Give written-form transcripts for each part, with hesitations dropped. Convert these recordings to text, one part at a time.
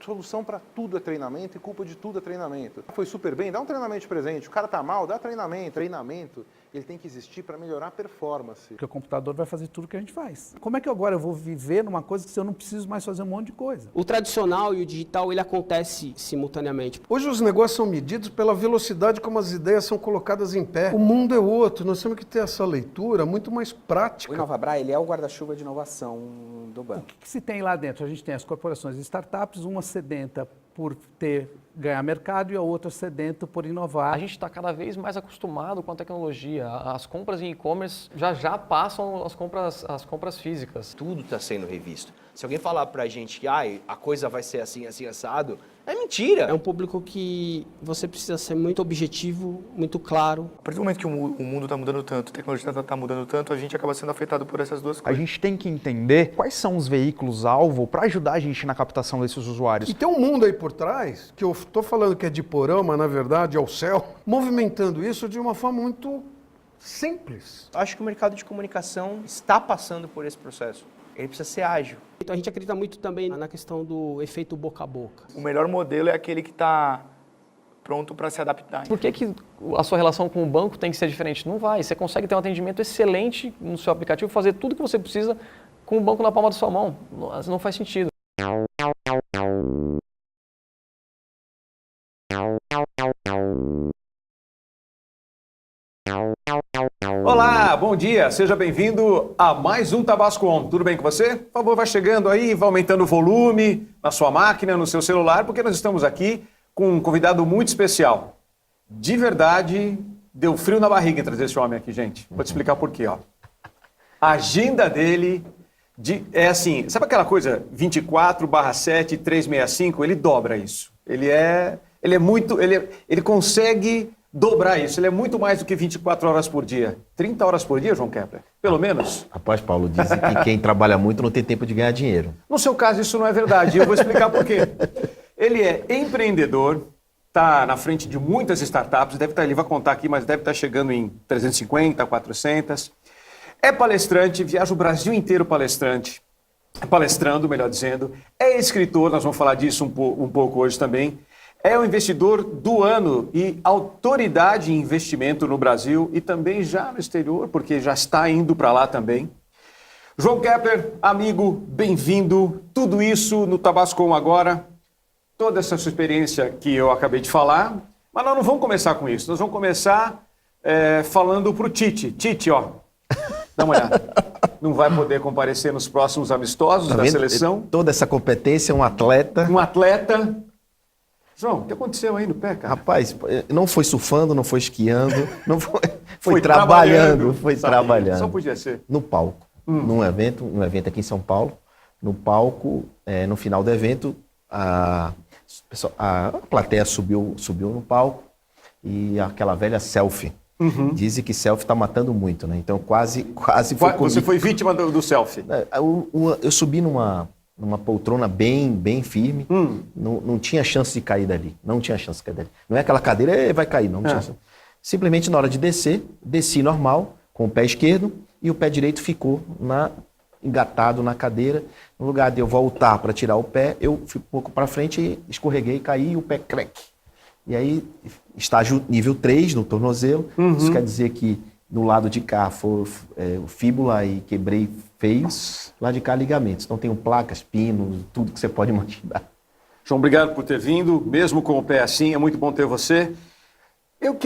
solução para tudo é treinamento e culpa de tudo é treinamento. Foi super bem, dá um treinamento de presente. O cara tá mal, dá treinamento. Treinamento, ele tem que existir para melhorar a performance. Porque o computador vai fazer tudo que a gente faz. Como é que agora eu vou viver numa coisa que eu não preciso mais fazer um monte de coisa? O tradicional e o digital, ele acontece simultaneamente. Hoje os negócios são medidos pela velocidade como as ideias são colocadas em pé. O mundo é outro, nós temos que ter essa leitura muito mais prática. O Inovabra, ele é o guarda-chuva de inovação do banco. O que se tem lá dentro? A gente tem as corporações e startups, uma sedenta por ganhar mercado e a outra sedenta por inovar. A gente está cada vez mais acostumado com a tecnologia. As compras em e-commerce já passam as compras físicas. Tudo está sendo revisto. Se alguém falar pra gente que a coisa vai ser assim, assim, assado, é mentira. É um público que você precisa ser muito objetivo, muito claro. A partir do momento que o mundo está mudando tanto, a tecnologia está mudando tanto, a gente acaba sendo afetado por essas duas coisas. A gente tem que entender quais são os veículos-alvo para ajudar a gente na captação desses usuários. E tem um mundo aí por trás, que eu estou falando que é de porão, mas na verdade é o céu, movimentando isso de uma forma muito simples. Acho que o mercado de comunicação está passando por esse processo. Ele precisa ser ágil. Então a gente acredita muito também na questão do efeito boca a boca. O melhor modelo é aquele que está pronto para se adaptar. Por que a sua relação com o banco tem que ser diferente? Não vai. Você consegue ter um atendimento excelente no seu aplicativo, fazer tudo que você precisa com o banco na palma da sua mão. Não faz sentido. Olá, bom dia, seja bem-vindo a mais um Tabasco On. Tudo bem com você? Por favor, vai chegando aí, vai aumentando o volume na sua máquina, no seu celular, porque nós estamos aqui com um convidado muito especial. De verdade, deu frio na barriga em trazer esse homem aqui, gente. Vou te explicar por quê, ó. A agenda dele é assim, sabe aquela coisa 24/7, 365? Ele dobra isso. Ele consegue dobrar isso. Ele é muito mais do que 24 horas por dia. 30 horas por dia, João Kepler? Pelo menos? Rapaz, Paulo, dizem que quem trabalha muito não tem tempo de ganhar dinheiro. No seu caso, isso não é verdade. Eu vou explicar por quê. Ele é empreendedor, está na frente de muitas startups, ele vai contar aqui, mas deve estar chegando em 350, 400. É palestrante, viaja o Brasil inteiro palestrando, melhor dizendo. É escritor, nós vamos falar disso um pouco hoje também. É o investidor do ano e autoridade em investimento no Brasil e também já no exterior, porque já está indo para lá também. João Kepler, amigo, bem-vindo. Tudo isso no Tabasco On agora, toda essa sua experiência que eu acabei de falar. Mas nós não vamos começar com isso, nós vamos começar falando para o Tite. Tite, ó, dá uma olhada. Não vai poder comparecer nos próximos amistosos da seleção. Toda essa competência, um atleta. João, o que aconteceu aí no pé, cara? Rapaz, não foi surfando, não foi esquiando, não foi trabalhando. Foi trabalhando. Só podia ser. No palco. Num evento aqui em São Paulo, no palco, no final do evento, a plateia subiu no palco e aquela velha selfie. Dizem que selfie está matando muito, né? Então quase foi comigo. Você foi vítima do selfie? Eu subi numa poltrona bem firme, não tinha chance de cair dali, Não é aquela cadeira, vai cair, não tinha chance. Simplesmente na hora de descer, desci normal, com o pé esquerdo, e o pé direito ficou engatado na cadeira. No lugar de eu voltar para tirar o pé, eu fui um pouco para frente, escorreguei, caí e o pé crack. E aí, estágio nível 3 no tornozelo, isso quer dizer que no lado de cá foi fíbula e quebrei feios, lá de cá ligamentos. Então tenho placas, pinos, tudo que você pode imaginar. João, obrigado por ter vindo, mesmo com o pé assim, é muito bom ter você. Eu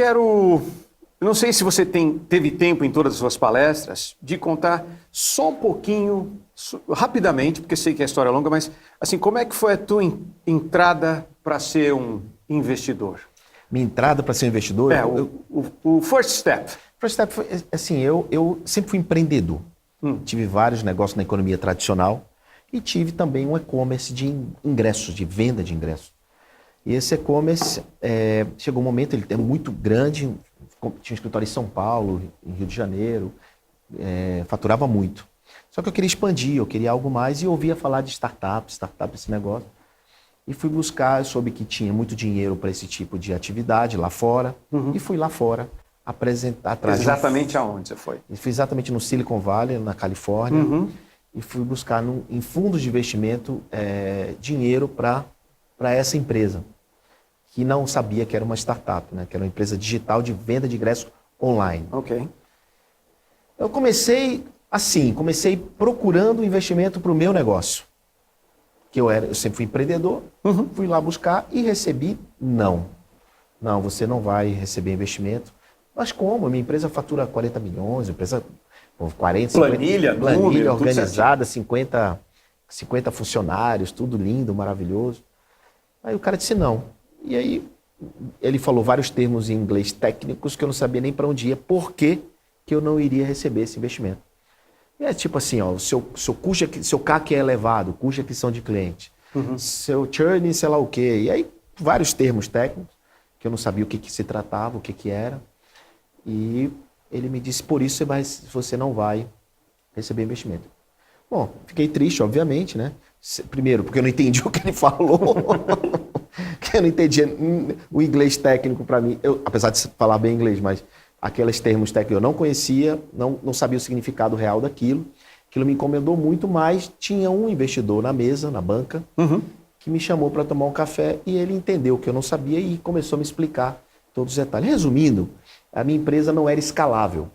não sei se você teve tempo em todas as suas palestras de contar só um pouquinho, rapidamente, porque sei que a história é longa, mas assim, como é que foi a tua entrada para ser um investidor? Minha entrada para ser um investidor? O first step. First step foi assim, eu sempre fui empreendedor. Tive vários negócios na economia tradicional e tive também um e-commerce de ingressos, de venda de ingressos. E esse e-commerce, chegou um momento, ele é muito grande, tinha um escritório em São Paulo, em Rio de Janeiro, faturava muito. Só que eu queria expandir, eu queria algo mais e ouvia falar de startup, esse negócio. E fui buscar, eu soube que tinha muito dinheiro para esse tipo de atividade lá fora, e fui lá fora apresentar. Exatamente aonde você foi? Fui exatamente no Silicon Valley, na Califórnia, e fui buscar em fundos de investimento dinheiro para para essa empresa, que não sabia que era uma startup, né? Que era uma empresa digital de venda de ingresso online. Ok. Eu comecei assim, comecei procurando investimento para o meu negócio. Eu sempre fui empreendedor, fui lá buscar e recebi não. Não, você não vai receber investimento. Mas como? Minha empresa fatura 40 milhões, empresa 40, 50, Planilha, número, organizada, 50 funcionários, tudo lindo, maravilhoso. Aí o cara disse não. E aí ele falou vários termos em inglês técnicos que eu não sabia nem para onde ia, por que eu não iria receber esse investimento. E é tipo assim, ó, seu CAC é elevado, custo de aquisição de cliente, seu churn, sei lá o quê. E aí vários termos técnicos que eu não sabia o que se tratava, o que era. E ele me disse, por isso você não vai receber investimento. Bom, fiquei triste, obviamente, né? Primeiro, porque eu não entendi o que ele falou. Que eu não entendia o inglês técnico para mim. Apesar de falar bem inglês, mas aqueles termos técnicos eu não conhecia, não sabia o significado real daquilo. Aquilo me incomodou muito, mas tinha um investidor na mesa, na banca, que me chamou para tomar um café e ele entendeu o que eu não sabia e começou a me explicar todos os detalhes. Resumindo, a minha empresa não era escalável.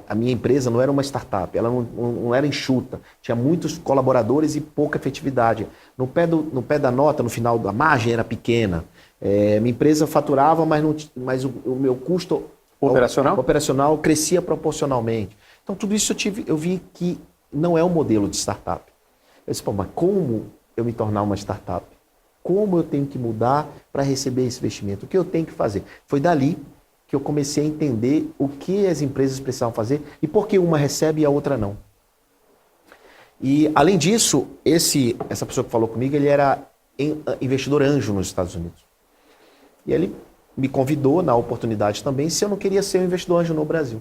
A minha empresa não era uma startup, ela não era enxuta, tinha muitos colaboradores e pouca efetividade. No pé da nota, no final, a margem era pequena. Minha empresa faturava, mas o meu custo operacional crescia proporcionalmente. Então, tudo isso eu vi que não é um modelo de startup. Eu disse, pô, mas como eu me tornar uma startup? Como eu tenho que mudar para receber esse investimento? O que eu tenho que fazer? Foi dali que eu comecei a entender o que as empresas precisavam fazer e por que uma recebe e a outra não. E, além disso, essa pessoa que falou comigo, ele era investidor anjo nos Estados Unidos. E ele me convidou, na oportunidade também, se eu não queria ser um investidor anjo no Brasil.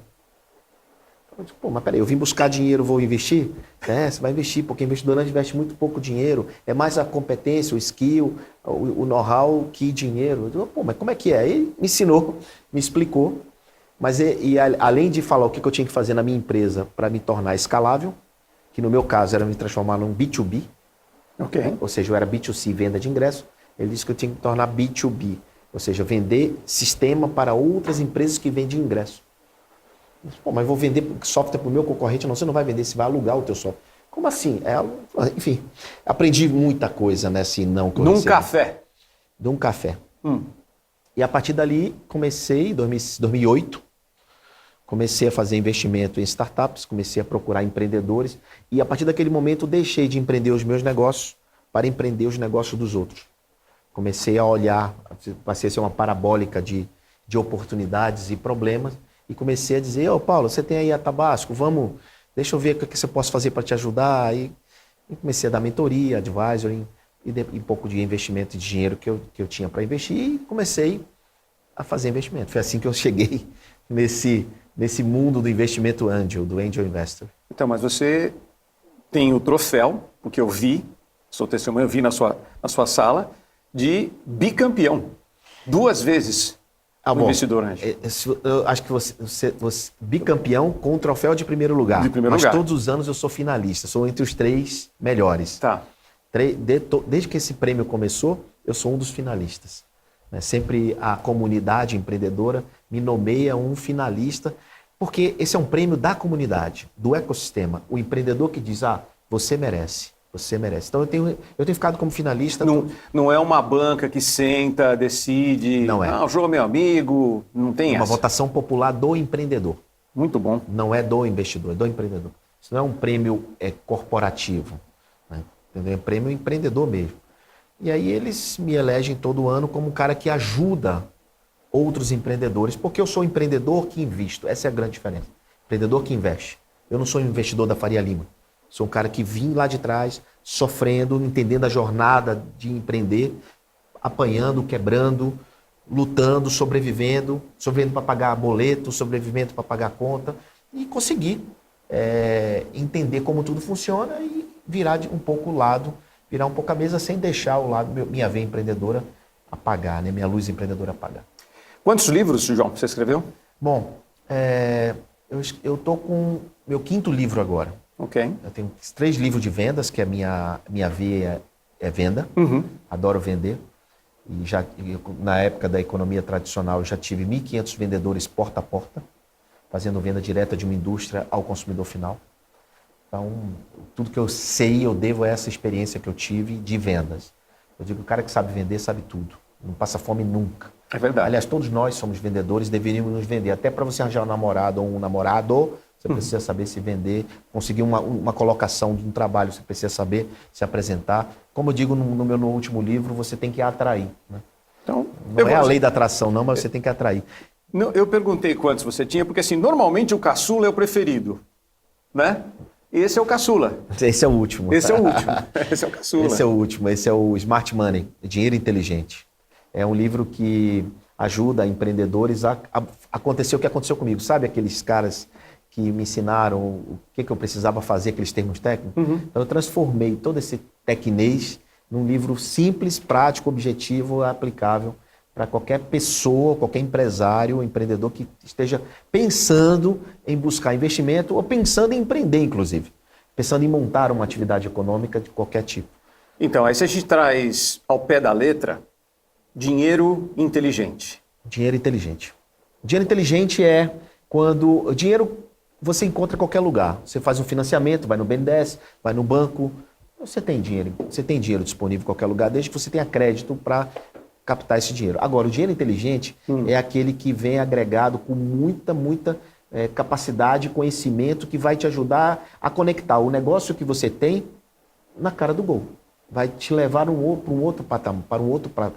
Eu disse, pô, mas peraí, eu vim buscar dinheiro, vou investir? Você vai investir, porque investidor anjo investe muito pouco dinheiro, é mais a competência, o skill, o know-how que dinheiro. Eu disse, pô, mas como é que é? Ele me ensinou, me explicou, mas além de falar o que eu tinha que fazer na minha empresa para me tornar escalável, que no meu caso era me transformar num B2B, ou seja, eu era B2C, venda de ingresso, ele disse que eu tinha que me tornar B2B, ou seja, vender sistema para outras empresas que vendem ingresso. Pô, mas vou vender software para o meu concorrente? Não, você não vai vender, você vai alugar o teu software. Como assim? Enfim, aprendi muita coisa nesse não conhecer. Num café? Num café. E a partir dali, comecei, em 2008, comecei a fazer investimento em startups, comecei a procurar empreendedores e a partir daquele momento deixei de empreender os meus negócios para empreender os negócios dos outros. Comecei a olhar, passei a ser uma parabólica de oportunidades e problemas e comecei a dizer, Paulo, você tem aí a Tabasco, deixa eu ver o que você posso fazer para te ajudar. E comecei a dar mentoria, advisory e um pouco de investimento de dinheiro que eu tinha para investir e comecei a fazer investimento. Foi assim que eu cheguei nesse mundo do investimento angel, do angel investor. Então, mas você tem o troféu, porque eu vi, sou testemunha, eu vi na sua sala, de bicampeão. 2 vezes o investidor anjo. Eu acho que você bicampeão com o troféu de primeiro lugar. Mas todos os anos eu sou finalista, sou entre os 3 melhores. Tá. Desde que esse prêmio começou, eu sou um dos finalistas. Sempre a comunidade empreendedora me nomeia um finalista, porque esse é um prêmio da comunidade, do ecossistema. O empreendedor que diz, você merece. Você merece. Então eu tenho ficado como finalista. Não é uma banca que senta, decide. Não é. O João é meu amigo. Não tem uma votação popular do empreendedor. Muito bom. Não é do investidor, é do empreendedor. Isso não é um prêmio corporativo. Né? É um prêmio empreendedor mesmo. E aí eles me elegem todo ano como um cara que ajuda outros empreendedores, porque eu sou empreendedor que invisto. Essa é a grande diferença. Empreendedor que investe. Eu não sou um investidor da Faria Lima. Sou um cara que vim lá de trás, sofrendo, entendendo a jornada de empreender, apanhando, quebrando, lutando, sobrevivendo para pagar boleto, sobrevivendo para pagar conta e consegui entender como tudo funciona e virar um pouco o lado, virar um pouco a mesa sem deixar o lado, minha veia empreendedora apagar, né? Minha luz empreendedora apagar. Quantos livros, João, você escreveu? Bom, eu estou com meu 5º livro agora. Ok. Eu tenho 3 livros de vendas, que é a minha veia é venda, adoro vender. Na época da economia tradicional, eu já tive 1.500 vendedores porta a porta, fazendo venda direta de uma indústria ao consumidor final. Então, tudo que eu sei, eu devo a essa experiência que eu tive de vendas. Eu digo, o cara que sabe vender, sabe tudo. Não passa fome nunca. É verdade. Aliás, todos nós somos vendedores, deveríamos nos vender. Até para você arranjar um namorado ou um namorado, você precisa saber se vender, conseguir uma colocação de um trabalho, você precisa saber se apresentar. Como eu digo no meu último livro, você tem que atrair. Né? Então, não é a lei da atração, não, mas você tem que atrair. Não, eu perguntei quantos você tinha, porque assim, normalmente o caçula é o preferido, né? Esse é o caçula. Esse é o último. Esse é o último. Esse é o caçula. Esse é o último. Esse é o Smart Money, Dinheiro Inteligente. É um livro que ajuda empreendedores a acontecer o que aconteceu comigo. Sabe aqueles caras que me ensinaram o que eu precisava fazer, aqueles termos técnicos? Então eu transformei todo esse tecnês num livro simples, prático, objetivo, aplicável para qualquer pessoa, qualquer empresário, empreendedor que esteja pensando em buscar investimento ou pensando em empreender, inclusive. Pensando em montar uma atividade econômica de qualquer tipo. Então, aí se a gente traz ao pé da letra, dinheiro inteligente. Dinheiro inteligente. Dinheiro inteligente é quando... O dinheiro você encontra em qualquer lugar. Você faz um financiamento, vai no BNDES, vai no banco. Você tem dinheiro disponível em qualquer lugar, desde que você tenha crédito para captar esse dinheiro. Agora, o dinheiro inteligente é aquele que vem agregado com muita capacidade, conhecimento, que vai te ajudar a conectar o negócio que você tem na cara do gol. Vai te levar para um outro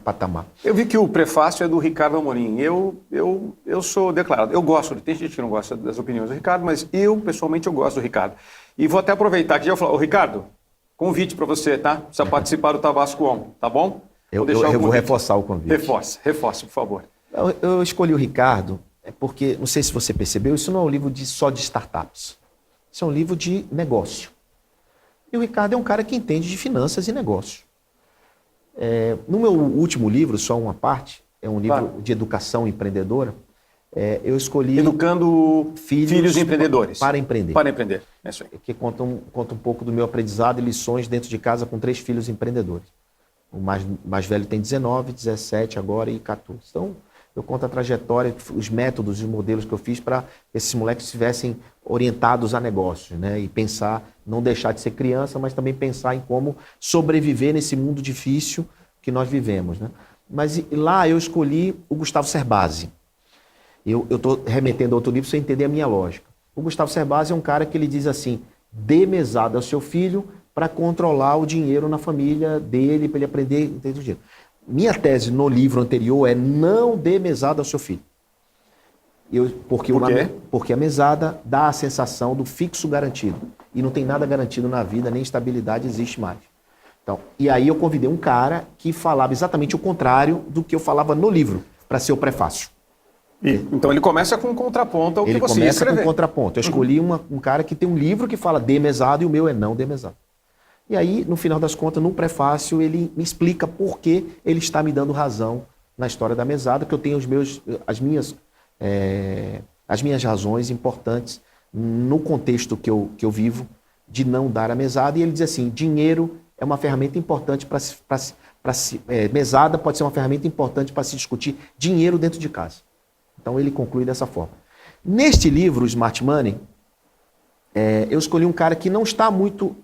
patamar. Eu vi que o prefácio é do Ricardo Amorim. Eu sou declarado. Eu gosto, tem gente que não gosta das opiniões do Ricardo, mas eu, pessoalmente, eu gosto do Ricardo. E vou até aproveitar que já falar, ô Ricardo, convite para você, tá? Precisa participar do Tabasco On, tá bom? Eu vou reforçar o convite. Reforce, por favor. Eu escolhi o Ricardo porque, não sei se você percebeu, isso não é um livro só de startups. Isso é um livro de negócio. E o Ricardo é um cara que entende de finanças e negócio. No meu último livro, só uma parte, é um livro de educação empreendedora, eu escolhi... Educando filhos empreendedores. Para empreender. Para empreender, é isso aí. Que conta um pouco do meu aprendizado e lições dentro de casa com 3 filhos empreendedores. O mais velho tem 19, 17 agora e 14. Então, eu conto a trajetória, os métodos e os modelos que eu fiz para esses moleques estivessem orientados a negócios, né? E pensar, não deixar de ser criança, mas também pensar em como sobreviver nesse mundo difícil que nós vivemos, né? Mas lá eu escolhi o Gustavo Cerbasi. Eu estou remetendo a outro livro sem entender a minha lógica. O Gustavo Cerbasi é um cara que ele diz assim, dê mesada ao seu filho para controlar o dinheiro na família dele, para ele aprender a entender o dinheiro. Minha tese no livro anterior é não dê mesada ao seu filho. Por quê? Porque a mesada dá a sensação do fixo garantido. E não tem nada garantido na vida, nem estabilidade existe mais. Então, e aí eu convidei um cara que falava exatamente o contrário do que eu falava no livro, para ser o prefácio. Então ele começa com um contraponto ao que você escreveu. Ele começa com um contraponto. Eu escolhi um cara que tem um livro que fala dê mesada e o meu é não dê mesada. E aí, no final das contas, no prefácio, ele me explica por que ele está me dando razão na história da mesada, que eu tenho as minhas razões importantes no contexto que eu vivo de não dar a mesada. E ele diz assim, dinheiro é uma ferramenta importante mesada pode ser uma ferramenta importante para se discutir dinheiro dentro de casa. Então ele conclui dessa forma. Neste livro, Smart Money, eu escolhi um cara que não está muito...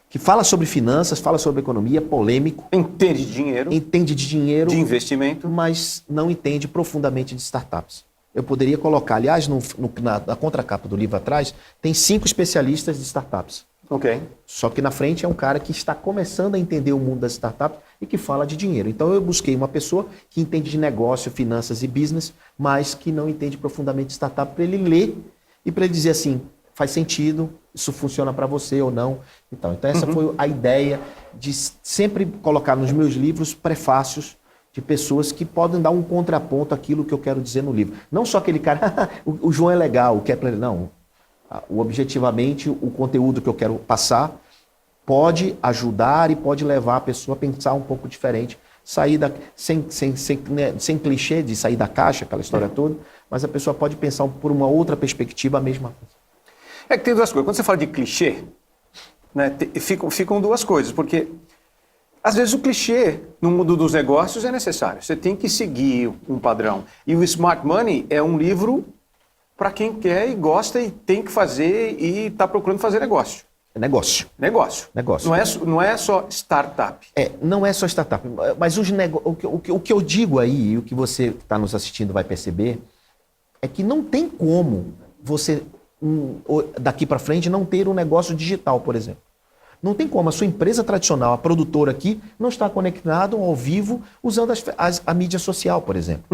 que fala sobre finanças, fala sobre economia, polêmico. Entende de dinheiro. Entende de dinheiro. De investimento. Mas não entende profundamente de startups. Eu poderia colocar, aliás, na contracapa do livro atrás, tem 5 especialistas de startups. Ok. Só que na frente é um cara que está começando a entender o mundo das startups e que fala de dinheiro. Então eu busquei uma pessoa que entende de negócio, finanças e business, mas que não entende profundamente de startup, para ele ler e para ele dizer assim, faz sentido, isso funciona para você ou não. Então essa foi a ideia de sempre colocar nos meus livros prefácios de pessoas que podem dar um contraponto àquilo que eu quero dizer no livro. Não só aquele cara, o João é legal, o Kepler não. Objetivamente, o conteúdo que eu quero passar pode ajudar e pode levar a pessoa a pensar um pouco diferente, sair sem clichê de sair da caixa, aquela história toda, mas a pessoa pode pensar por uma outra perspectiva a mesma coisa. É que tem duas coisas. Quando você fala de clichê, né? Ficam duas coisas, porque às vezes o clichê no mundo dos negócios é necessário. Você tem que seguir um padrão. E o Smart Money é um livro para quem quer e gosta e tem que fazer e está procurando fazer negócio. Negócio. Negócio. Negócio. Não é só startup. Não é só startup. Mas o que eu digo aí, e o que você que está nos assistindo vai perceber, é que não tem como você, daqui para frente, não ter um negócio digital, por exemplo. Não tem como. A sua empresa tradicional, a produtora aqui, não está conectada ao vivo usando a mídia social, por exemplo.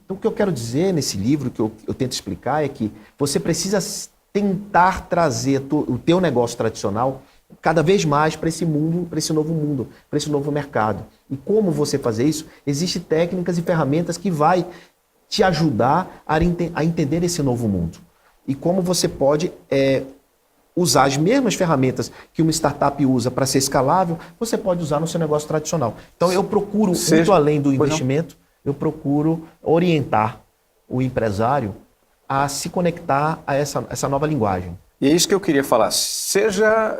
Então, o que eu quero dizer nesse livro, que eu tento explicar, é que você precisa tentar trazer o teu negócio tradicional cada vez mais para esse mundo, para esse novo mundo, para esse novo mercado. E como você fazer isso? Existem técnicas e ferramentas que vai te ajudar a entender esse novo mundo. E como você pode usar as mesmas ferramentas que uma startup usa para ser escalável, você pode usar no seu negócio tradicional. Então eu procuro, muito além do investimento, eu procuro orientar o empresário a se conectar a essa nova linguagem. E é isso que eu queria falar. Seja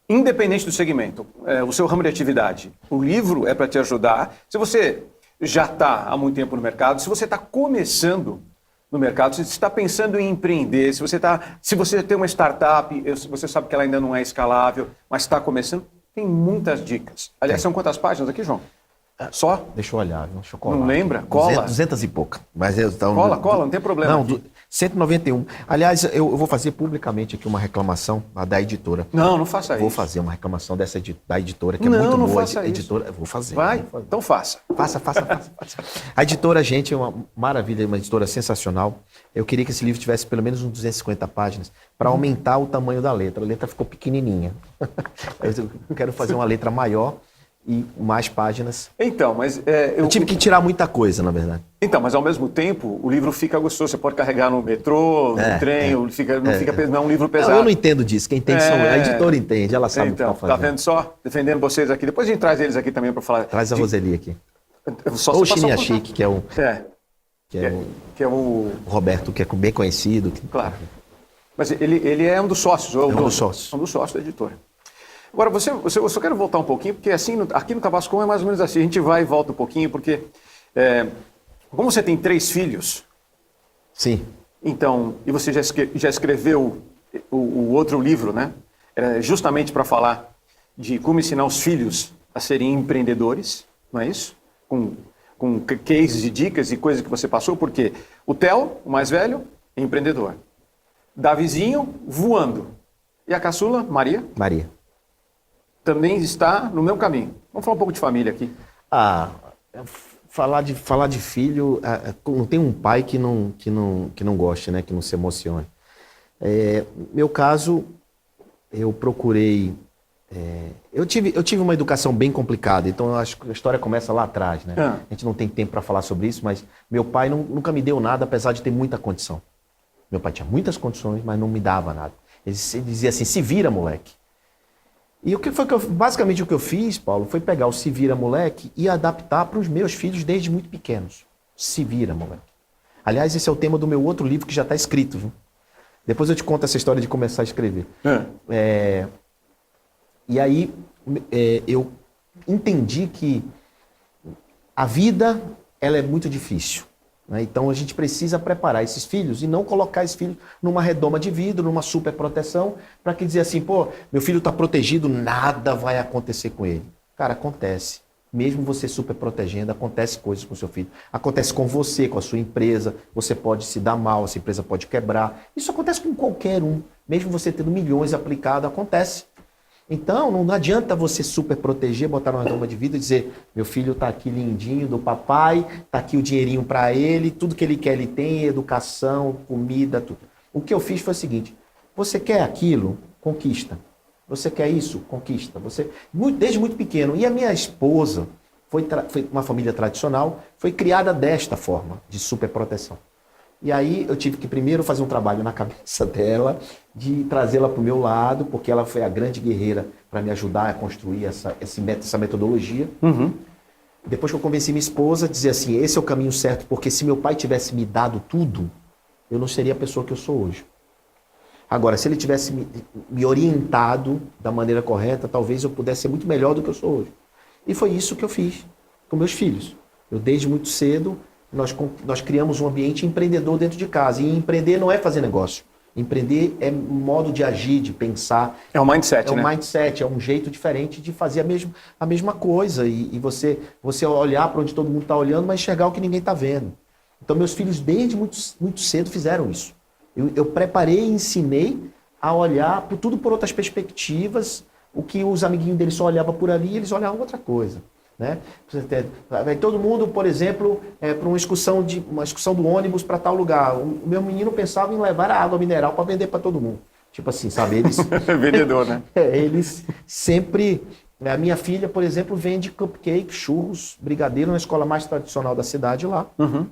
independente do segmento, o seu ramo de atividade. O livro é para te ajudar. Se você já está há muito tempo no mercado, se você está começando no mercado, se você está pensando em empreender, se você tem uma startup, você sabe que ela ainda não é escalável, mas está começando, tem muitas dicas. Aliás, são quantas páginas aqui, João? Só? Deixa eu olhar, deixa eu colar. Não lembra? Cola. 200 e pouca. Mas cola, não tem problema. Não, 191. Aliás, eu vou fazer publicamente aqui uma reclamação da editora. Não faça isso. Vou fazer uma reclamação da editora, que é muito muito boa. Não faça editora, isso. Vou fazer. Vai? Então faça. Faça. A editora, gente, é uma maravilha, uma editora sensacional. Eu queria que esse livro tivesse pelo menos uns 250 páginas para aumentar o tamanho da letra. A letra ficou pequenininha. Eu quero fazer uma letra maior e mais páginas. Então, mas... eu tive que tirar muita coisa, na verdade. Então, mas ao mesmo tempo, o livro fica gostoso. Você pode carregar no metrô, no trem, não fica não é um livro pesado. Eu não entendo disso. Quem entende são... A editora entende, ela sabe o que está fazendo. Tá vendo só? Defendendo vocês aqui. Depois a gente traz eles aqui também para falar. Traz a Roseli aqui. Ou o Chininha Chique, que é o... Que é o Roberto, que é bem conhecido. Claro. Mas ele é um dos sócios. Um dos sócios. Um dos sócios da editora. Agora, eu só quero voltar um pouquinho, porque assim, aqui no Tabasco é mais ou menos assim. A gente vai e volta um pouquinho, porque como você tem 3 filhos... Sim. Então, e você já escreveu o outro livro, né? Justamente para falar de como ensinar os filhos a serem empreendedores, não é isso? Com cases e dicas e coisas que você passou, porque o Theo, o mais velho, é empreendedor. Davizinho, voando. E a caçula, Maria? Maria. Também está no mesmo caminho. Vamos falar um pouco de família aqui. Falar de filho, não tem um pai que não goste, né? Que não se emocione. Meu caso, eu procurei... Eu tive uma educação bem complicada, então eu acho que a história começa lá atrás, né? A gente não tem tempo para falar sobre isso, mas meu pai nunca me deu nada, apesar de ter muita condição. Meu pai tinha muitas condições, mas não me dava nada. Ele dizia assim, se vira, moleque. E basicamente o que eu fiz, Paulo, foi pegar o se vira, moleque e adaptar para os meus filhos desde muito pequenos. Se vira, moleque. Aliás, esse é o tema do meu outro livro que já está escrito, viu? Depois eu te conto essa história de começar a escrever. E aí eu entendi que a vida ela é muito difícil. Né? Então a gente precisa preparar esses filhos e não colocar esses filhos numa redoma de vidro, numa super proteção, para que dizer assim, pô, meu filho está protegido, nada vai acontecer com ele. Cara, acontece. Mesmo você super protegendo, acontece coisas com o seu filho. Acontece com você, com a sua empresa. Você pode se dar mal, essa empresa pode quebrar. Isso acontece com qualquer um. Mesmo você tendo milhões aplicados, acontece. Então, não adianta você super proteger, botar numa redoma de vidro e dizer, meu filho está aqui lindinho do papai, está aqui o dinheirinho para ele, tudo que ele quer ele tem, educação, comida, tudo. O que eu fiz foi o seguinte, você quer aquilo? Conquista. Você quer isso? Conquista. Desde muito pequeno. E a minha esposa foi uma família tradicional, foi criada desta forma, de superproteção. E aí eu tive que primeiro fazer um trabalho na cabeça dela, de trazê-la para o meu lado, porque ela foi a grande guerreira para me ajudar a construir essa metodologia. Depois que eu convenci minha esposa, dizer assim, esse é o caminho certo, porque se meu pai tivesse me dado tudo, eu não seria a pessoa que eu sou hoje. Agora, se ele tivesse me orientado da maneira correta, talvez eu pudesse ser muito melhor do que eu sou hoje. E foi isso que eu fiz com meus filhos. Eu, desde muito cedo, nós criamos um ambiente empreendedor dentro de casa. E empreender não é fazer negócio. Empreender é um modo de agir, de pensar. É um mindset, né? É um mindset, é um jeito diferente de fazer a mesma coisa. E você olhar para onde todo mundo está olhando, mas enxergar o que ninguém está vendo. Então, meus filhos, desde muito cedo, fizeram isso. Eu preparei e ensinei a olhar tudo por outras perspectivas. O que os amiguinhos deles só olhavam por ali, eles olhavam outra coisa. Né? Vai todo mundo, por exemplo, para uma excursão do ônibus para tal lugar. O meu menino pensava em levar a água mineral para vender para todo mundo. Tipo assim, sabe? Eles... Vendedor, né? Eles sempre... A minha filha, por exemplo, vende cupcake, churros, brigadeiro na escola mais tradicional da cidade lá. Uhum.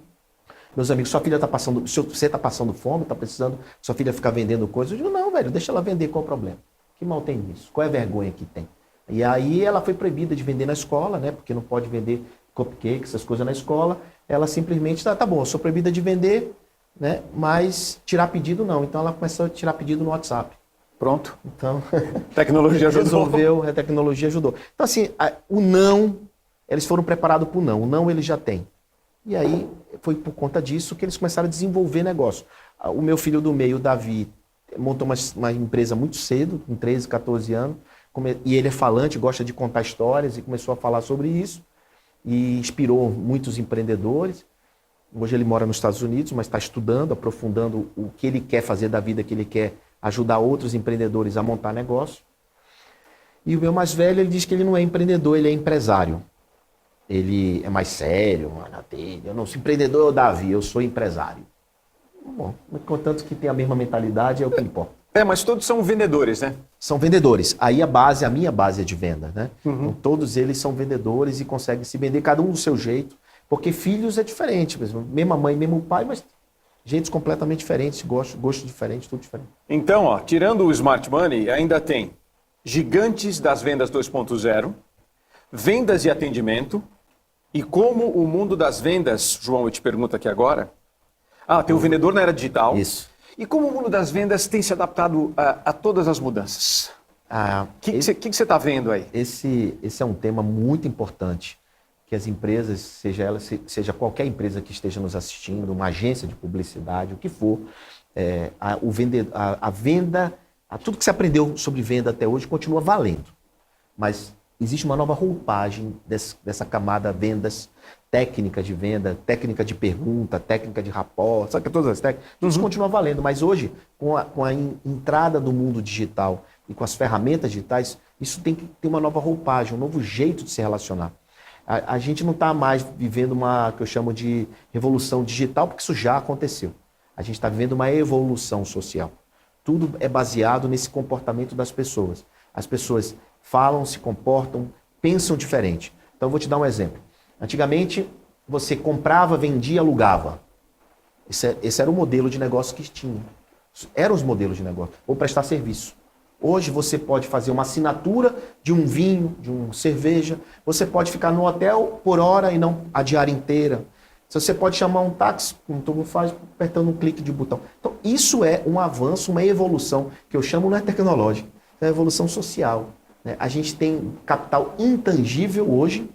Meus amigos, sua filha está passando... Se você está passando fome, está precisando... Sua filha ficar vendendo coisas. Eu digo, não, velho, deixa ela vender, qual o problema? Que mal tem nisso? Qual é a vergonha que tem? E aí ela foi proibida de vender na escola, né? Porque não pode vender cupcake, essas coisas na escola. Ela simplesmente, tá bom, eu sou proibida de vender, né? Mas tirar pedido não. Então ela começou a tirar pedido no WhatsApp. Pronto. Então, Tecnologia ajudou. Resolveu, a tecnologia ajudou. Então assim, o não, eles foram preparados para o não. O não eles já têm. E aí foi por conta disso que eles começaram a desenvolver negócio. O meu filho do meio, o Davi, montou uma empresa muito cedo, com 13, 14 anos. E ele é falante, gosta de contar histórias e começou a falar sobre isso e inspirou muitos empreendedores. Hoje ele mora nos Estados Unidos, mas está estudando, aprofundando o que ele quer fazer da vida, que ele quer ajudar outros empreendedores a montar negócio. E o meu mais velho, ele diz que ele não é empreendedor, ele é empresário. Ele é mais sério, eu não sou empreendedor, é o Davi, eu sou empresário. Bom, contanto que tem a mesma mentalidade, é o que importa. Mas todos são vendedores, né? São vendedores. Aí a minha base é de venda, né? Então, todos eles são vendedores e conseguem se vender, cada um do seu jeito. Porque filhos é diferente, mesmo. Mesma mãe, mesmo pai, mas jeitos completamente diferentes, gosto diferente, tudo diferente. Então, ó, tirando o Smart Money, ainda tem gigantes das vendas 2.0, vendas e atendimento, e como o mundo das vendas, João, eu te pergunto aqui agora, tem o vendedor na era digital. Isso. E como o mundo das vendas tem se adaptado a todas as mudanças? O que você está vendo aí? Esse é um tema muito importante, que as empresas, seja qualquer empresa que esteja nos assistindo, uma agência de publicidade, o que for, a venda, tudo que você aprendeu sobre venda até hoje continua valendo. Mas existe uma nova roupagem dessa camada vendas, técnica de venda, técnica de pergunta, técnica de rapport, sabe que todas as técnicas, tudo isso continua valendo, mas hoje, com a entrada do mundo digital e com as ferramentas digitais, isso tem que ter uma nova roupagem, um novo jeito de se relacionar. A gente não está mais vivendo uma, que eu chamo de revolução digital, porque isso já aconteceu. A gente está vivendo uma evolução social. Tudo é baseado nesse comportamento das pessoas. As pessoas falam, se comportam, pensam diferente. Então, eu vou te dar um exemplo. Antigamente, você comprava, vendia, alugava. Esse era o modelo de negócio que tinha. Eram os modelos de negócio. Ou prestar serviço. Hoje, você pode fazer uma assinatura de um vinho, de uma cerveja. Você pode ficar no hotel por hora e não a diária inteira. Você pode chamar um táxi, como todo mundo faz, apertando um clique de botão. Então, isso é um avanço, uma evolução, que eu chamo não é tecnológica, é evolução social. A gente tem capital intangível hoje,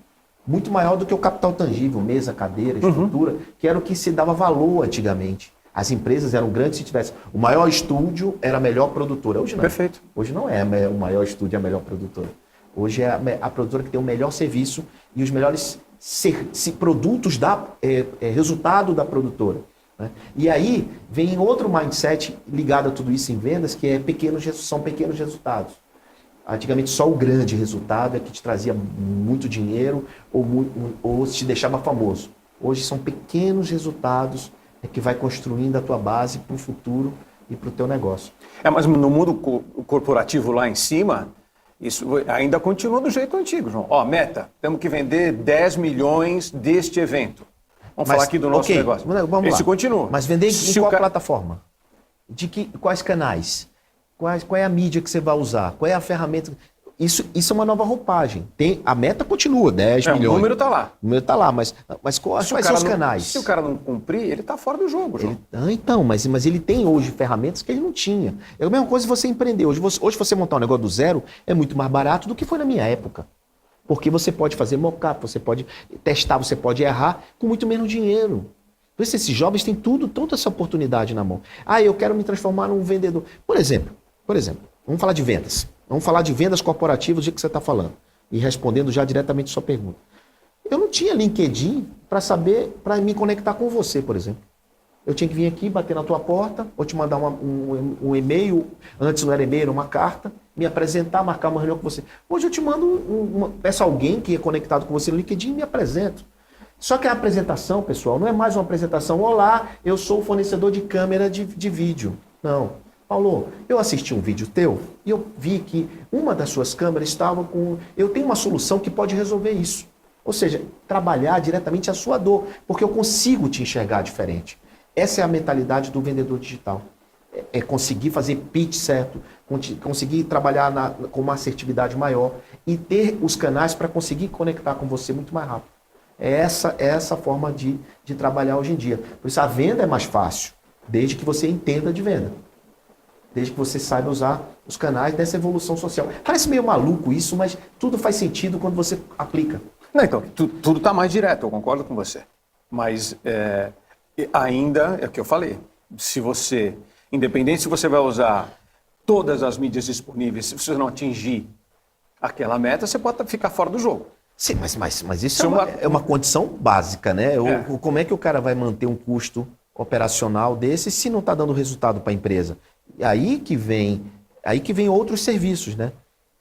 muito maior do que o capital tangível, mesa, cadeira, estrutura, que era o que se dava valor antigamente. As empresas eram grandes se tivesse. O maior estúdio era a melhor produtora. Hoje não. Perfeito. Hoje não é o maior estúdio, a melhor produtora. Hoje é a produtora que tem o melhor serviço e os melhores produtos resultado da produtora. Né? E aí vem outro mindset ligado a tudo isso em vendas, que são pequenos resultados. Antigamente só o grande resultado é que te trazia muito dinheiro ou te deixava famoso. Hoje são pequenos resultados que vai construindo a tua base para o futuro e para o teu negócio. Mas no mundo corporativo lá em cima, isso ainda continua do jeito antigo, João. Meta, temos que vender 10 milhões deste evento. Vamos falar aqui do nosso negócio. Vamos Esse lá. continua. Mas vender em qual plataforma? Quais canais? Qual é a mídia que você vai usar? Qual é a ferramenta? isso é uma nova roupagem. A meta continua, 10 O milhões. número está lá. O número está lá, mas quais Se o são cara os canais? Se o cara não cumprir, ele está fora do jogo, João. Então, mas ele tem hoje ferramentas que ele não tinha. É a mesma coisa você empreender. Hoje você montar um negócio do zero é muito mais barato do que foi na minha época. Porque você pode fazer mock-up, você pode testar, você pode errar com muito menos dinheiro. Por isso, esses jovens têm toda essa oportunidade na mão. Eu quero me transformar num vendedor. Por exemplo, vamos falar de vendas. Vamos falar de vendas corporativas, do jeito que você está falando. E respondendo já diretamente a sua pergunta. Eu não tinha LinkedIn para me conectar com você, por exemplo. Eu tinha que vir aqui, bater na tua porta, ou te mandar um e-mail, antes não era e-mail, era uma carta, me apresentar, marcar uma reunião com você. Hoje eu te mando, peço alguém que é conectado com você no LinkedIn e me apresento. Só que a apresentação, pessoal, não é mais uma apresentação, olá, eu sou o fornecedor de câmera de vídeo. Não. Paulo, eu assisti um vídeo teu e eu vi que uma das suas câmeras estava com... Eu tenho uma solução que pode resolver isso. Ou seja, trabalhar diretamente a sua dor, porque eu consigo te enxergar diferente. Essa é a mentalidade do vendedor digital. É conseguir fazer pitch certo, conseguir trabalhar com uma assertividade maior e ter os canais para conseguir conectar com você muito mais rápido. É essa forma de trabalhar hoje em dia. Por isso a venda é mais fácil, desde que você entenda de venda. Desde que você saiba usar os canais dessa evolução social. Parece meio maluco isso, mas tudo faz sentido quando você aplica. Não, então, tudo está mais direto, eu concordo com você. Mas ainda, é o que eu falei, se você, independente se você vai usar todas as mídias disponíveis, se você não atingir aquela meta, você pode ficar fora do jogo. Sim, mas isso é uma condição básica, né? Como é que o cara vai manter um custo operacional desse se não está dando resultado para a empresa? Aí que vem outros serviços, né?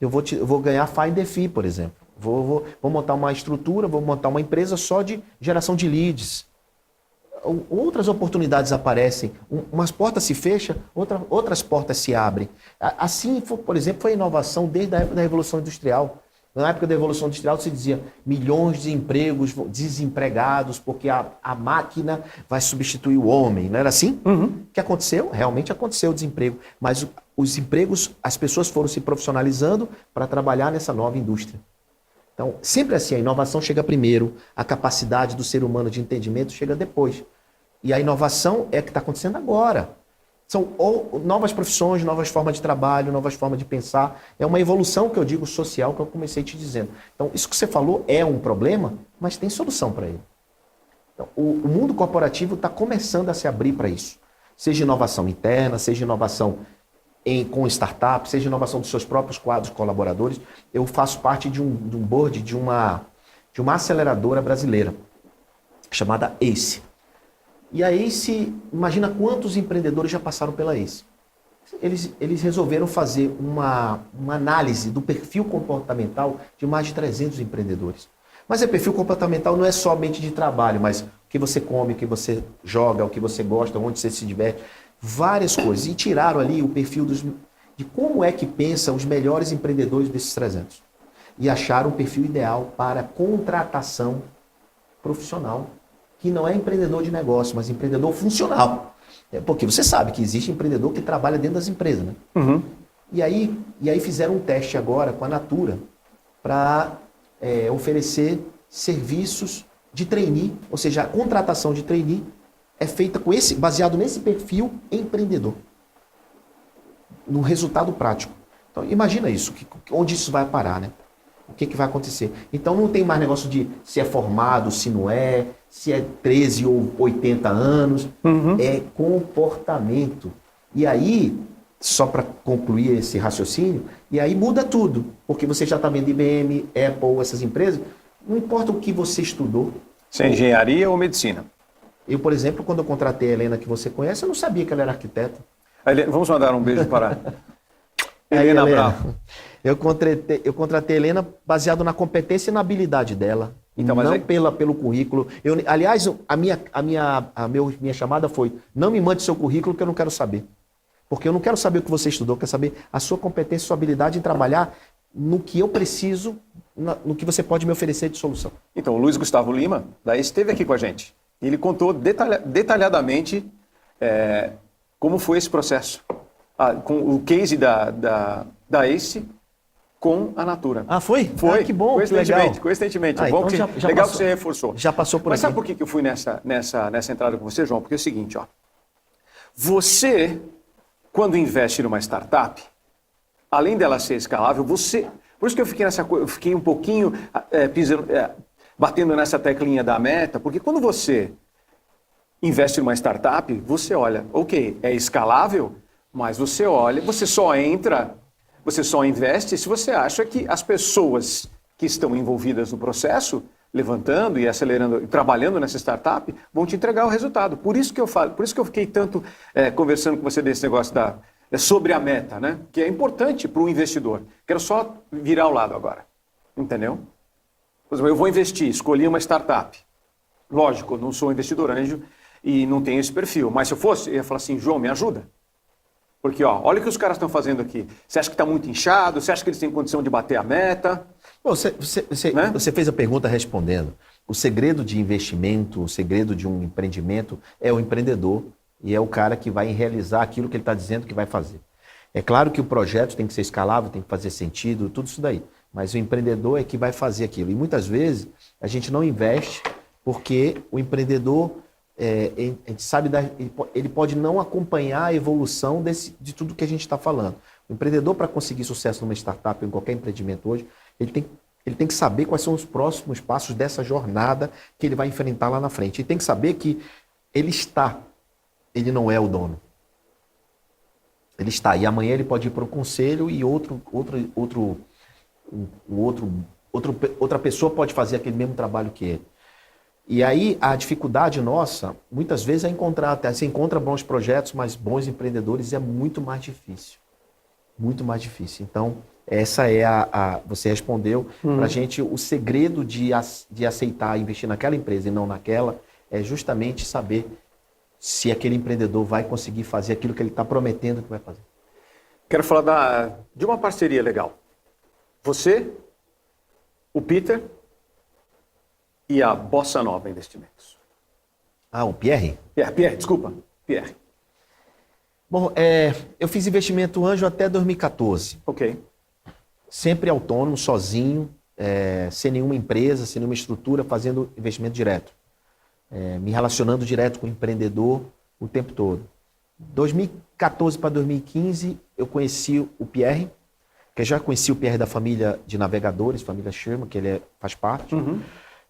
Eu vou ganhar Find Fee, por exemplo. Vou montar uma estrutura, vou montar uma empresa só de geração de leads. Outras oportunidades aparecem, umas portas se fecham, outras portas se abrem. Assim, por exemplo, foi a inovação desde a época da Revolução Industrial. Na época da Revolução Industrial se dizia milhões de empregos desempregados porque a máquina vai substituir o homem. Não era assim? O que aconteceu? Realmente aconteceu o desemprego. Mas os empregos, as pessoas foram se profissionalizando para trabalhar nessa nova indústria. Então, sempre assim, a inovação chega primeiro, a capacidade do ser humano de entendimento chega depois. E a inovação é o que está acontecendo agora. São novas profissões, novas formas de trabalho, novas formas de pensar. É uma evolução, que eu digo, social, que eu comecei te dizendo. Então, isso que você falou é um problema, mas tem solução para ele. Então, o mundo corporativo está começando a se abrir para isso. Seja inovação interna, seja inovação com startup, seja inovação dos seus próprios quadros colaboradores. Eu faço parte de um board de uma aceleradora brasileira, chamada ACE. E a ACE, imagina quantos empreendedores já passaram pela ACE. Eles resolveram fazer uma análise do perfil comportamental de mais de 300 empreendedores. Mas o perfil comportamental não é somente de trabalho, mas o que você come, o que você joga, o que você gosta, onde você se diverte, várias coisas. E tiraram ali o perfil de como é que pensam os melhores empreendedores desses 300. E acharam o perfil ideal para contratação profissional, que não é empreendedor de negócio, mas empreendedor funcional. Porque você sabe que existe empreendedor que trabalha dentro das empresas, né? E aí fizeram um teste agora com a Natura para oferecer serviços de trainee, ou seja, a contratação de trainee é feita baseado nesse perfil empreendedor, no resultado prático. Então, imagina isso, onde isso vai parar, né? O que vai acontecer? Então, não tem mais negócio de se é formado, se não é, se é 13 ou 80 anos. É comportamento. E aí, só para concluir esse raciocínio, e aí muda tudo. Porque você já está vendo IBM, Apple, essas empresas, não importa o que você estudou. Se é engenharia ou medicina. Eu, por exemplo, quando eu contratei a Helena, que você conhece, eu não sabia que ela era arquiteta. Vamos mandar um beijo para Helena Bravo. Eu contratei a Helena baseado na competência e na habilidade dela. Então, não pelo currículo. Aliás, a minha chamada foi: não me mande seu currículo que eu não quero saber. Porque eu não quero saber o que você estudou, eu quero saber a sua competência, a sua habilidade em trabalhar no que eu preciso, no que você pode me oferecer de solução. Então, o Luiz Gustavo Lima, daí esteve aqui com a gente. Ele contou detalhadamente como foi esse processo. Com o case da ACE, com a Natura. Ah, foi? Foi, Ah, que bom, que legal. coincidentemente. Ah, Bom então que já legal passou. que você reforçou. Já passou por Mas aqui. sabe por que eu fui nessa entrada com você, João? Porque é o seguinte, ó. Você, quando investe numa startup, além dela ser escalável, você... Por isso que eu fiquei eu fiquei um pouquinho batendo nessa teclinha da meta, porque quando você investe numa startup, você olha, ok, é escalável, mas você olha, você só investe se você acha que as pessoas que estão envolvidas no processo, levantando e acelerando, e trabalhando nessa startup, vão te entregar o resultado. Por isso que eu falo, por isso que eu fiquei tanto conversando com você desse negócio sobre a meta, né? Que é importante para o investidor. Quero só virar ao lado agora, entendeu? Por exemplo, eu vou investir, escolhi uma startup. Lógico, eu não sou investidor anjo e não tenho esse perfil, mas se eu fosse, eu ia falar assim, João, me ajuda. Porque, ó, olha o que os caras estão fazendo aqui. Você acha que está muito inchado? Você acha que eles têm condição de bater a meta? Bom, Né? você fez a pergunta respondendo. O segredo de investimento, o segredo de um empreendimento é o empreendedor e é o cara que vai realizar aquilo que ele está dizendo que vai fazer. É claro que o projeto tem que ser escalável, tem que fazer sentido, tudo isso daí. Mas o empreendedor é que vai fazer aquilo. E muitas vezes a gente não investe porque o empreendedor, a gente sabe, ele pode não acompanhar a evolução de tudo que a gente está falando. O empreendedor, para conseguir sucesso numa startup, em qualquer empreendimento hoje, ele tem que saber quais são os próximos passos dessa jornada que ele vai enfrentar lá na frente. Ele tem que saber que ele não é o dono. Ele está. E amanhã ele pode ir para o conselho e outra pessoa pode fazer aquele mesmo trabalho que ele. E aí a dificuldade nossa, muitas vezes, é encontrar, até você encontra bons projetos, mas bons empreendedores é muito mais difícil. Muito mais difícil. Então, essa é você respondeu para a gente, o segredo de aceitar investir naquela empresa e não naquela, é justamente saber se aquele empreendedor vai conseguir fazer aquilo que ele está prometendo que vai fazer. Quero falar de uma parceria legal. Você, o Peter e a Bossa Nova Investimentos. Ah, o Pierre? Pierre, desculpa. Pierre. Bom, eu fiz investimento anjo até 2014. Ok. Sempre autônomo, sozinho, sem nenhuma empresa, sem nenhuma estrutura, fazendo investimento direto. Me relacionando direto com o empreendedor o tempo todo. 2014 para 2015, eu conheci o Pierre, que eu já conheci o Pierre da família de navegadores, família Sherman, que ele faz parte,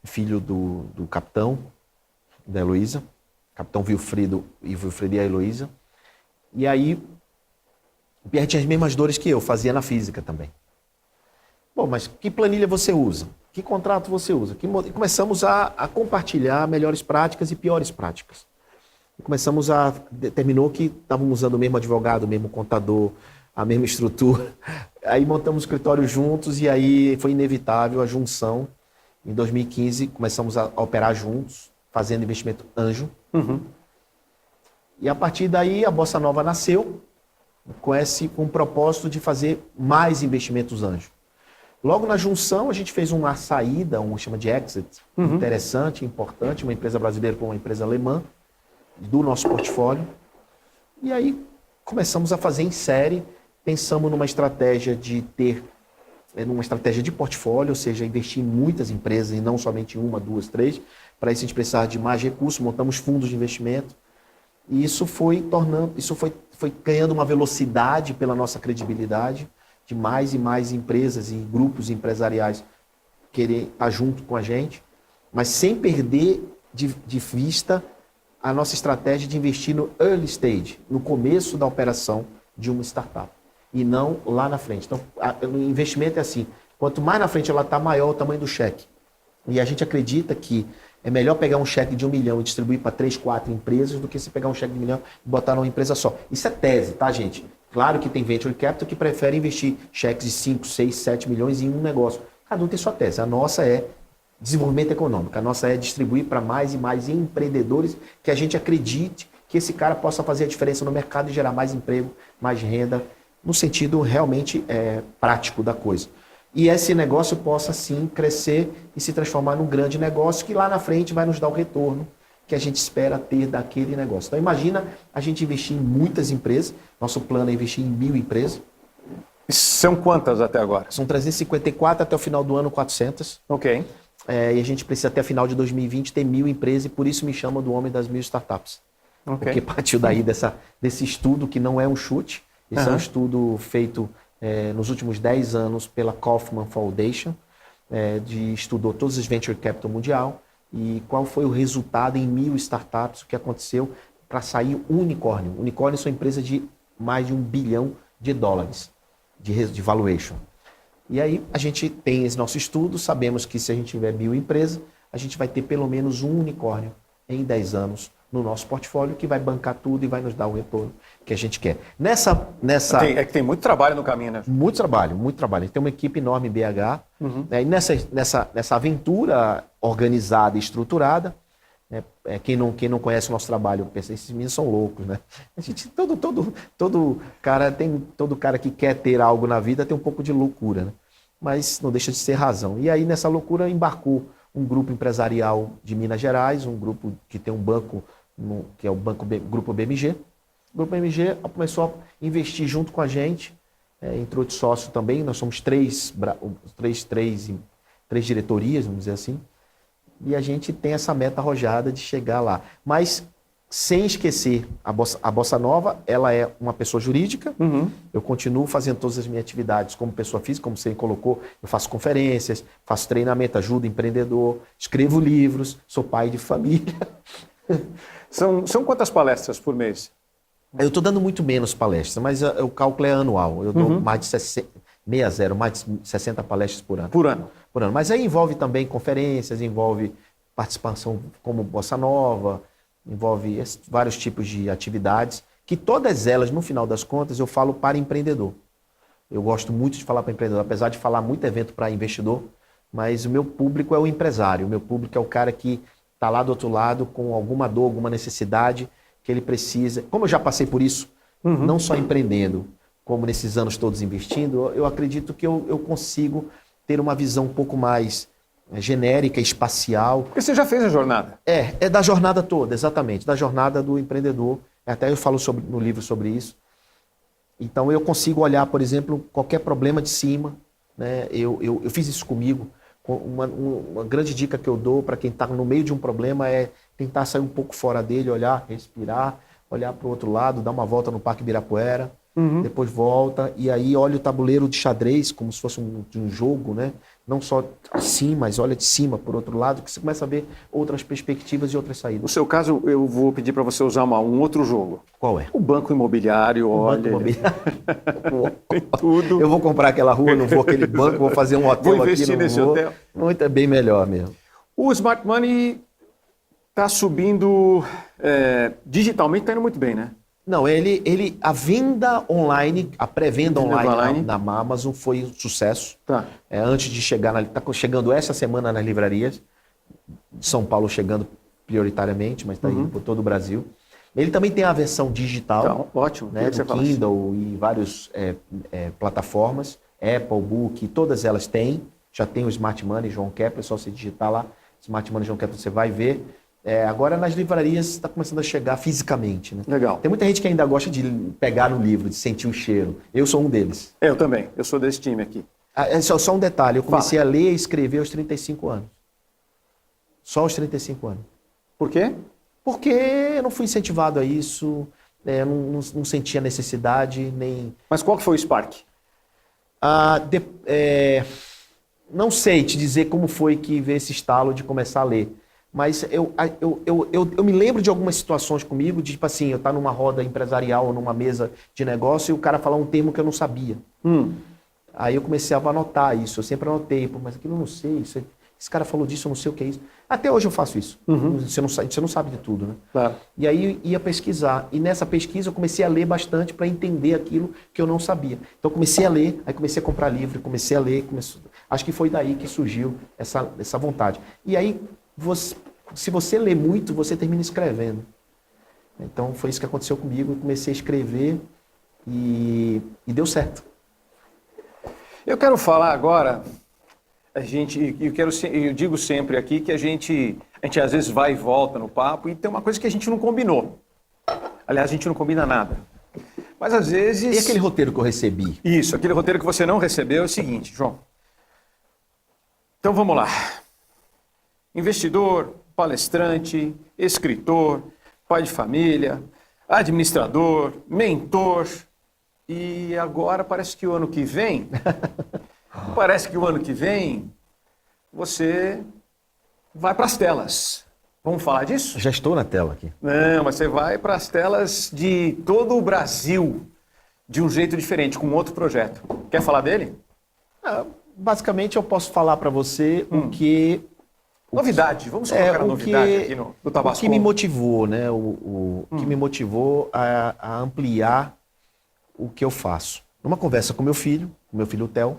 filho do capitão, da Heloísa, capitão Wilfrido e a Heloísa. E aí, o Pierre tinha as mesmas dores que eu, fazia na física também. Bom, mas que planilha você usa? Que contrato você usa? E começamos a compartilhar melhores práticas e piores práticas. E terminou que estávamos usando o mesmo advogado, o mesmo contador, a mesma estrutura. Aí montamos o escritório juntos e aí foi inevitável a junção. Em 2015 começamos a operar juntos, fazendo investimento anjo. E a partir daí a Bossa Nova nasceu com o propósito de fazer mais investimentos anjo. Logo na junção, a gente fez uma saída, chama de exit, interessante, importante, uma empresa brasileira com uma empresa alemã, do nosso portfólio. E aí começamos a fazer em série, pensamos numa estratégia numa estratégia de portfólio, ou seja, investir em muitas empresas e não somente uma, duas, três. Para isso a gente precisava de mais recursos, montamos fundos de investimento. E isso foi ganhando uma velocidade pela nossa credibilidade, de mais e mais empresas e grupos empresariais querer estar junto com a gente, mas sem perder de vista a nossa estratégia de investir no early stage, no começo da operação de uma startup, e não lá na frente. Então, o investimento é assim, quanto mais na frente ela está, maior o tamanho do cheque. E a gente acredita que é melhor pegar um cheque de 1 milhão e distribuir para 3, 4 empresas do que você pegar um cheque de 1 milhão e botar numa empresa só. Isso é tese, tá, gente? Claro que tem venture capital que prefere investir cheques de 5, 6, 7 milhões em um negócio. Cada um tem sua tese. A nossa é desenvolvimento econômico. A nossa é distribuir para mais e mais empreendedores que a gente acredite que esse cara possa fazer a diferença no mercado e gerar mais emprego, mais renda, no sentido realmente prático da coisa. E esse negócio possa, sim, crescer e se transformar num grande negócio que lá na frente vai nos dar o retorno que a gente espera ter daquele negócio. Então, imagina a gente investir em muitas empresas. Nosso plano é investir em 1.000 empresas. São quantas até agora? São 354, até o final do ano 400. Ok. E a gente precisa até o final de 2020 ter 1.000 empresas e por isso me chamam do homem das 1.000 startups. Ok. Porque partiu daí desse estudo que não é um chute. Esse é um estudo feito nos últimos 10 anos pela Kaufman Foundation, estudou todos os venture capital mundial e qual foi o resultado em 1.000 startups, o que aconteceu para sair um unicórnio. Unicórnios são empresas de mais de $1 bilhão de valuation. E aí a gente tem esse nosso estudo, sabemos que se a gente tiver 1.000 empresas, a gente vai ter pelo menos um unicórnio em 10 anos no nosso portfólio que vai bancar tudo e vai nos dar o retorno que a gente quer. É que tem muito trabalho no caminho, né? Muito trabalho, muito trabalho. A gente tem uma equipe enorme em BH. E nessa aventura organizada e estruturada, quem não conhece o nosso trabalho, pensa, esses meninos são loucos, né? A gente, todo cara que quer ter algo na vida tem um pouco de loucura, né? Mas não deixa de ser razão. E aí nessa loucura embarcou um grupo empresarial de Minas Gerais, um grupo que tem um banco, que é o Grupo BMG. O Grupo BMG começou a investir junto com a gente, entrou de sócio também, nós somos três diretorias, vamos dizer assim, e a gente tem essa meta arrojada de chegar lá. Mas sem esquecer, a Bossa Nova, ela é uma pessoa jurídica, eu continuo fazendo todas as minhas atividades como pessoa física, como você colocou, eu faço conferências, faço treinamento, ajudo empreendedor, escrevo livros, sou pai de família. São quantas palestras por mês? Eu estou dando muito menos palestras, mas o cálculo é anual. Eu dou mais de 60 palestras por ano. Por ano. Por ano. Mas aí envolve também conferências, envolve participação como Bossa Nova, envolve vários tipos de atividades, que todas elas, no final das contas, eu falo para empreendedor. Eu gosto muito de falar para empreendedor, apesar de falar muito evento para investidor, mas o meu público é o empresário, o meu público é o cara que está lá do outro lado com alguma dor, alguma necessidade que ele precisa. Como eu já passei por isso, não só empreendendo, como nesses anos todos investindo, eu acredito que eu consigo ter uma visão um pouco mais genérica, espacial. Porque você já fez a jornada. É da jornada toda, exatamente, da jornada do empreendedor. Até eu falo no livro sobre isso. Então eu consigo olhar, por exemplo, qualquer problema de cima, né? Eu fiz isso comigo. Uma grande dica que eu dou para quem está no meio de um problema é tentar sair um pouco fora dele, olhar, respirar, olhar para o outro lado, dar uma volta no Parque Ibirapuera, depois volta e aí olha o tabuleiro de xadrez como se fosse um jogo, né? Não só de cima, mas olha de cima por outro lado, que você começa a ver outras perspectivas e outras saídas. No seu caso, eu vou pedir para você usar um outro jogo. Qual é? O banco imobiliário, olha. Banco imobiliário. Tem tudo. Eu vou comprar aquela rua, não vou aquele banco, vou fazer um hotel aqui. Vou investir nesse hotel. Muito, é bem melhor mesmo. O Smart Money está subindo digitalmente, está indo muito bem, né? Não, a venda online, a pré-venda online na Amazon foi um sucesso. Tá. Antes de chegar, está chegando essa semana nas livrarias, de São Paulo chegando prioritariamente, mas está indo por todo o Brasil. Ele também tem a versão digital, então, ótimo, né, do Kindle e várias plataformas, Apple, Book, todas elas têm. Já tem o Smart Money, João Kepler, é só você digitar lá, Smart Money, João Kepler, você vai ver. Agora nas livrarias está começando a chegar fisicamente. Né? Legal. Tem muita gente que ainda gosta de pegar no livro, de sentir o cheiro. Eu sou um deles. Eu também, eu sou desse time aqui. Só um detalhe, eu comecei a ler e escrever aos 35 anos. Só aos 35 anos. Por quê? Porque eu não fui incentivado a isso, não sentia necessidade, nem... Mas qual que foi o spark? Não sei te dizer como foi que veio esse estalo de começar a ler. Mas eu me lembro de algumas situações comigo, de tipo assim, eu estar numa roda empresarial ou numa mesa de negócio e o cara falar um termo que eu não sabia. Aí eu comecei a anotar isso, eu sempre anotei, mas aquilo eu não sei, esse cara falou disso, eu não sei o que é isso. Até hoje eu faço isso. Você não sabe de tudo, né? Claro. E aí ia pesquisar. E nessa pesquisa eu comecei a ler bastante para entender aquilo que eu não sabia. Então eu comecei a ler, aí comecei a comprar livro, comecei a ler, acho que foi daí que surgiu essa vontade. E aí, se você lê muito, você termina escrevendo. Então foi isso que aconteceu comigo, eu comecei a escrever e deu certo. Eu quero falar agora, eu digo sempre aqui que a gente às vezes vai e volta no papo e tem uma coisa que a gente não combinou. Aliás, a gente não combina nada. Mas às vezes... E aquele roteiro que eu recebi? Isso, aquele roteiro que você não recebeu é o seguinte, João. Então vamos lá. Investidor, palestrante, escritor, pai de família, administrador, mentor. E agora parece que o ano que vem, você vai para as telas. Vamos falar disso? Já estou na tela aqui. Não, mas você vai para as telas de todo o Brasil, de um jeito diferente, com outro projeto. Quer falar dele? Basicamente, eu posso falar para você o que... Novidade, vamos colocar a novidade aqui no Tabasco. O que me motivou, né? O que me motivou a ampliar o que eu faço. Numa conversa com meu filho Theo,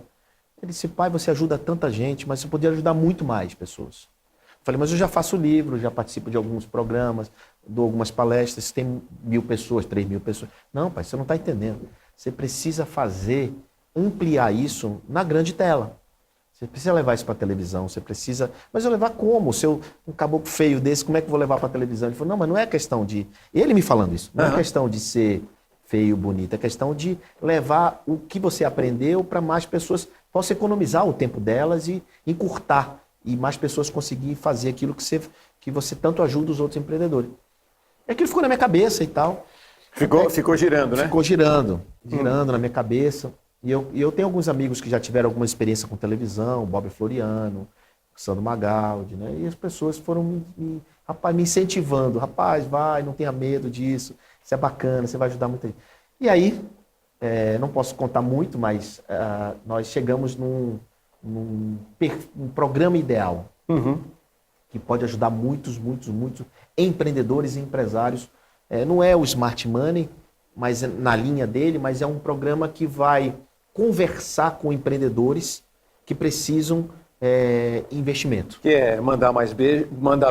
ele disse, pai, você ajuda tanta gente, mas você poderia ajudar muito mais pessoas. Eu falei, mas eu já faço livro, já participo de alguns programas, dou algumas palestras, tem 1.000 pessoas, 3.000 pessoas. Não, pai, você não está entendendo. Você precisa ampliar isso na grande tela. Você precisa levar isso para a televisão, você precisa... Mas eu levar como? Se eu, um caboclo feio desse, como é que eu vou levar para a televisão? Ele falou, não, mas não é questão de... Ele me falando isso, não é questão de ser feio, bonito, é questão de levar o que você aprendeu para mais pessoas, possam economizar o tempo delas e encurtar, e mais pessoas conseguirem fazer aquilo que você tanto ajuda os outros empreendedores. E aquilo ficou na minha cabeça e tal. Ficou girando, né? Ficou girando na minha cabeça. E eu tenho alguns amigos que já tiveram alguma experiência com televisão, Bob Floriano, Sandro Magaldi, né? E as pessoas foram me incentivando. Rapaz, vai, não tenha medo disso, isso é bacana, você vai ajudar muita gente. E aí, não posso contar muito, mas nós chegamos num programa ideal que pode ajudar muitos empreendedores e empresários. Não é o Smart Money, mas na linha dele, mas é um programa que vai conversar com empreendedores que precisam investimento. Que é mandar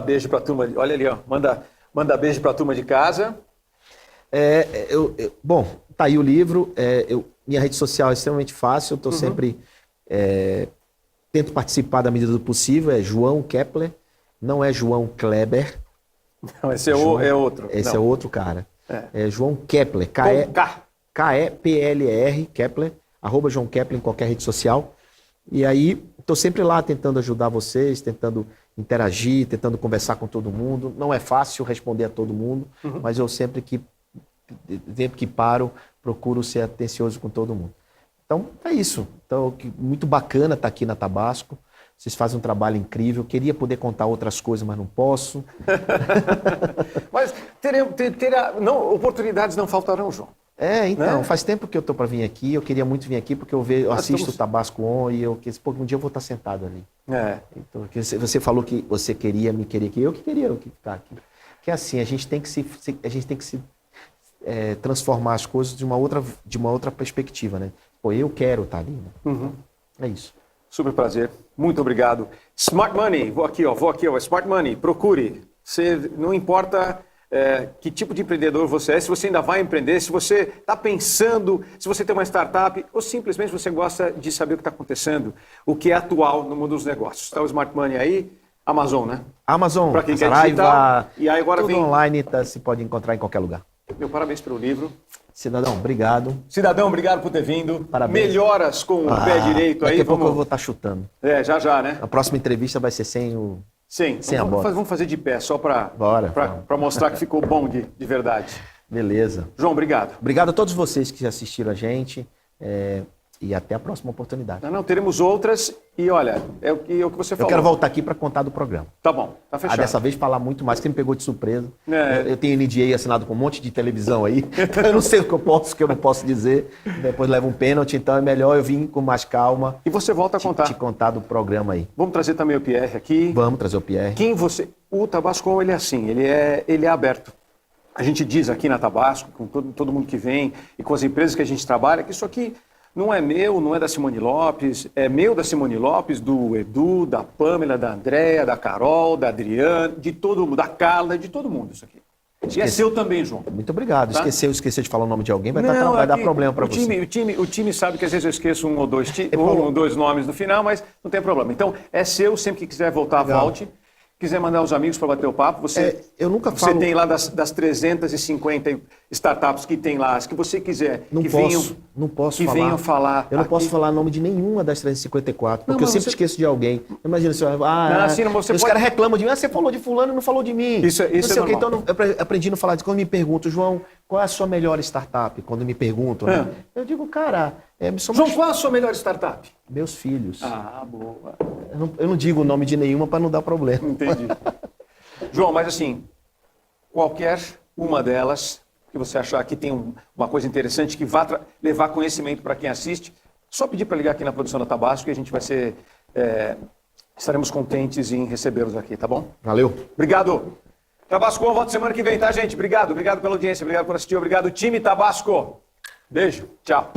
beijo para a turma. Olha ali, ó, manda beijo para a turma de casa. Bom, tá aí o livro. Minha rede social é extremamente fácil. Eu estou sempre tento participar da medida do possível. É João Kepler, não é João Kleber. Não, esse é outro. Esse é outro cara. É João Kepler, K-E-P-L-E-R, Kepler, @João Kepler em qualquer rede social. E aí, estou sempre lá tentando ajudar vocês, tentando interagir, tentando conversar com todo mundo. Não é fácil responder a todo mundo, mas eu sempre que paro, procuro ser atencioso com todo mundo. Então, é isso. Então, muito bacana estar aqui na Tabasco. Vocês fazem um trabalho incrível. Queria poder contar outras coisas, mas não posso. Mas oportunidades não faltarão, João. Então, né? Faz tempo que eu estou para vir aqui. Eu queria muito vir aqui porque eu assisto o Tabasco On e um dia eu vou estar sentado ali. Então, você falou que você me queria aqui. Eu que queria ficar aqui. Que é assim, a gente tem que se transformar as coisas de uma outra perspectiva, né? Pô, eu quero estar ali, né? É isso. Super prazer. Muito obrigado. Smart Money, vou aqui, ó, Smart Money, procure. Não importa que tipo de empreendedor você é, se você ainda vai empreender, se você está pensando, se você tem uma startup, ou simplesmente você gosta de saber o que está acontecendo, o que é atual no mundo dos negócios. Está o Smart Money aí, Amazon, né? Amazon, para quem quer Saraiva, digital. E aí agora tudo online se pode encontrar em qualquer lugar. Meu parabéns pelo livro. Cidadão, obrigado. Cidadão, obrigado por ter vindo. Parabéns. Melhoras com o pé direito aí. Daqui a pouco eu vou estar chutando. Já, né? A próxima entrevista vai ser sem a bota. Vamos fazer de pé, só para mostrar que ficou bom de verdade. Beleza. João, obrigado. Obrigado a todos vocês que assistiram a gente. E até a próxima oportunidade. Não, teremos outras. E olha, é o que você falou. Eu quero voltar aqui para contar do programa. Tá bom, tá fechado. Dessa vez falar muito mais, que me pegou de surpresa. Eu tenho NDA assinado com um monte de televisão aí. Então eu não sei o que eu não posso dizer. Depois leva um pênalti, então é melhor eu vir com mais calma. E você volta a contar. Te contar do programa aí. Vamos trazer também o Pierre aqui. Vamos trazer o Pierre. O Tabasco, ele é assim, ele é aberto. A gente diz aqui na Tabasco, com todo mundo que vem e com as empresas que a gente trabalha, que isso aqui não é meu, não é da Simone Lopes, é meu, da Simone Lopes, do Edu, da Pamela, da Andréa, da Carol, da Adriana, de todo mundo, da Carla, de todo mundo isso aqui. E é seu também, João. Muito obrigado. Tá? Esquecer de falar o nome de alguém vai dar problema para você. O time sabe que às vezes eu esqueço um ou dois nomes no final, mas não tem problema. Então, é seu, sempre que quiser voltar, volte. quiser mandar os amigos para bater o papo, você, Eu nunca você falo... tem lá das 350 startups que tem lá, as que você quiser, Não que posso que falar. venham falar. Eu não aqui. posso falar nome de nenhuma das 354, porque Não, eu mas sempre você- esqueço de alguém. Imagina, você assim, não, você os pode- caras reclamam de mim, você falou de fulano e não falou de mim. Isso não é sei o quê. normal. Então, eu aprendi a não falar disso. Quando me perguntam, João, qual é a sua melhor startup? Quando me perguntam, né? Eu digo, cara, são João, qual a sua melhor startup? meus filhos. Ah, boa. Eu não digo o nome de nenhuma para não dar problema. Entendi. João, mas assim, qualquer uma delas que você achar que tem uma coisa interessante, que vá levar conhecimento para quem assiste, só pedir para ligar aqui na produção da Tabasco e a gente vai ser... estaremos contentes em recebê-los aqui, tá bom? Valeu. Obrigado. Tabasco, volta semana que vem, tá, gente? Obrigado pela audiência, obrigado por assistir, obrigado, time Tabasco. Beijo, tchau.